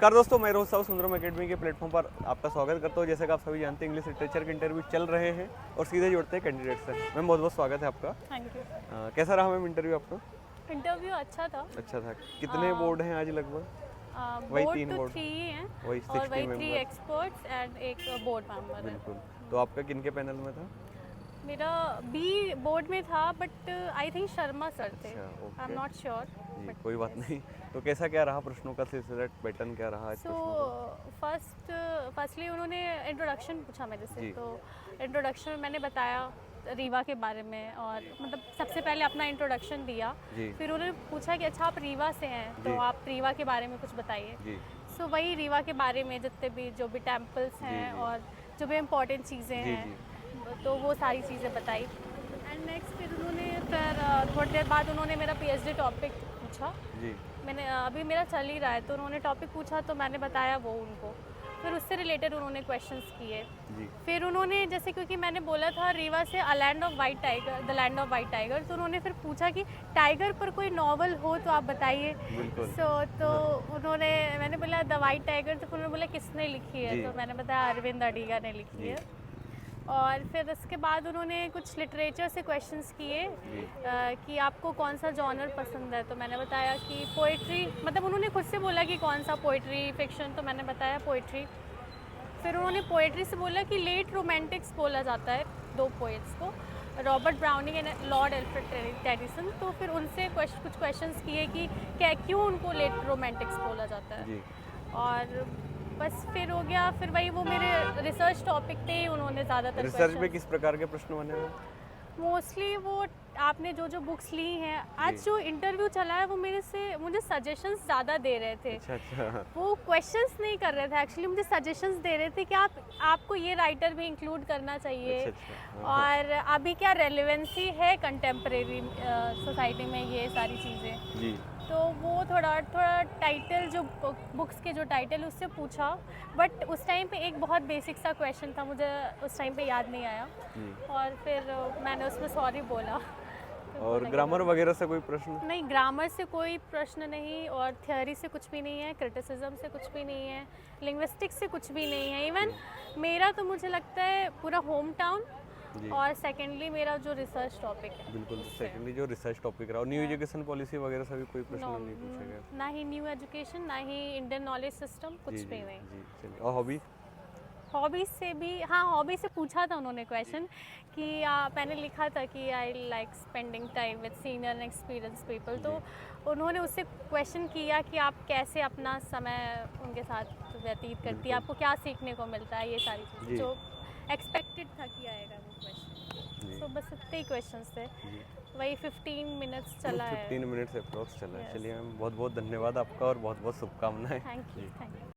नमस्कार दोस्तों, मैं रोज साहु सुंदरम एकेडमी के प्लेटफॉर्म पर आपका स्वागत करता हूँ। जैसे कि आप सभी जानते हैं, इंग्लिश लिटरेचर के इंटरव्यू चल रहे हैं और सीधे जुड़ते हैं कैंडिडेट से। मैम बहुत बहुत स्वागत है आपका। Thank you. कैसा रहा मैम इंटरव्यू आपका? इंटरव्यू अच्छा था। अच्छा था। कितने बोर्ड हैं आज लगभग? वही बोर्ड 3 तो बोर्ड 3 ही हैं वही और 60 वही 3 मेंबर। एक्सपर्ट्स एंड एक बोर्ड मेंबर है। बिल्कुल। तो आपका किनके पैनल में था? मेरा बी बोर्ड में था but I think Sharma sir थे। अच्छा, I am okay not sure जी, बट कोई बात नहीं। तो कैसा क्या रहा प्रश्नों का सिलसिला, पैटर्न क्या रहा आज सो प्रश्नों का? फर्स्टली उन्होंने इंट्रोडक्शन पूछा मेरे से। जी। तो इंट्रोडक्शन में मैंने बताया रीवा के बारे में और मतलब सबसे पहले अपना इंट्रोडक्शन दिया। जी फिर उन्होंने पूछा कि अच्छा आप रीवा से हैं तो जी। आप रीवा के बारे में कुछ बताइए। जी सो वही रीवा के बारे में जितने भी जो भी टेम्पल्स हैं जी। और जो भी इम्पोर्टेंट चीज़ें जी हैं तो वो सारी चीज़ें बताई। एंड नेक्स्ट फिर थोड़ी देर बाद उन्होंने मेरा पीएचडी टॉपिक पूछा। जी मैंने अभी मेरा चल ही रहा है तो उन्होंने टॉपिक पूछा तो मैंने बताया वो उनको। फिर उससे रिलेटेड उन्होंने क्वेश्चंस किए। जी फिर उन्होंने जैसे क्योंकि मैंने बोला था रीवा से a land of white tiger, the land of white tiger, तो उन्होंने फिर पूछा कि टाइगर पर कोई नॉवल हो तो आप बताइए। बिल्कुल। तो उन्होंने मैंने बोला द वाइट टाइगर, तो उन्होंने बोला किसने लिखी है? जी। तो मैंने बताया अरविंद अडिगा ने लिखी जी है। और फिर उसके बाद उन्होंने कुछ लिटरेचर से क्वेश्चंस किए जी कि आपको कौन सा जॉनर पसंद है। तो मैंने बताया कि पोइट्री, मतलब उन्होंने खुद से बोला कि कौन सा पोइट्री फिक्शन, तो मैंने बताया पोइट्री। फिर उन्होंने पोइट्री से बोला कि लेट रोमांटिक्स बोला जाता है 2 पोइट्स को, Robert browning and Lord Alfred Tennyson. तो फिर उनसे कुछ क्वेश्चंस किए कि क्या क्यों उनको लेट रोमांटिक्स बोला जाता है। जी और बस फिर हो गया। फिर वही वो मेरे रिसर्च टॉपिक पे ही उन्होंने ज़्यादातर रिसर्च में किस प्रकार के प्रश्न बने हुए? मोस्टली वो आपने जो बुक्स ली हैं, आज जो इंटरव्यू चला है वो मुझे सजेशंस ज़्यादा दे रहे थे। अच्छा। वो क्वेश्चंस नहीं कर रहे थे, एक्चुअली मुझे सजेशंस दे रहे थे कि आपको ये राइटर भी इंक्लूड करना चाहिए। अच्छा। हाँ। और अभी क्या रेलेवेंसी है कंटेम्प्रेरी सोसाइटी में, ये सारी चीज़ें। जी तो वो थोड़ा टाइटल, जो बुक्स के जो टाइटल उससे पूछा, बट उस टाइम पे एक बहुत बेसिक सा क्वेश्चन था, मुझे उस टाइम पे याद नहीं आया। जी। और फिर मैंने उसमें सॉरी बोला। तो और बोला ग्रामर वगैरह से कोई प्रश्न? नहीं, ग्रामर से कोई प्रश्न नहीं और थ्योरी से कुछ भी नहीं है, क्रिटिसिज्म से कुछ भी नहीं है, लिंग्विस्टिक्स से कुछ भी नहीं है। इवन मेरा तो मुझे लगता है पूरा होम टाउन, जी और सेकेंडली मेरा जो रिसर्च टॉपिक है बिल्कुल। उससे। सेकेंडली जो रिसर्च टॉपिक रहा, न्यू एजुकेशन पॉलिसी वगैरह से भी कोई प्रश्न नो, नहीं पूछा गया? ना ही न्यू एजुकेशन, ना ही इंडियन नॉलेज सिस्टम, कुछ जी भी जी नहीं। जी चलिए। और हॉबी? हॉबीज़ से भी, हाँ, हॉबी से पूछा था उन्होंने क्वेश्चन कि मैंने लिखा था कि I like spending time with senior and experience people. तो उन्होंने उससे क्वेश्चन किया कि आप कैसे अपना समय उनके साथ व्यतीत करती है, बिल्कुल। आपको क्या सीखने को मिलता है, ये सारी जी। चीज़ें जो एक्सपेक्टेड था कि आएगा वो क्वेश्चन। जी तो बस इतने ही क्वेश्चंस थे। जी। वही 15 मिनट्स चला है। 15 मिनट से अप्रॉक्स चला है। Yes. चलिए मैम, बहुत बहुत धन्यवाद आपका और बहुत बहुत शुभकामनाएं। थैंक यू, जी। Thank you.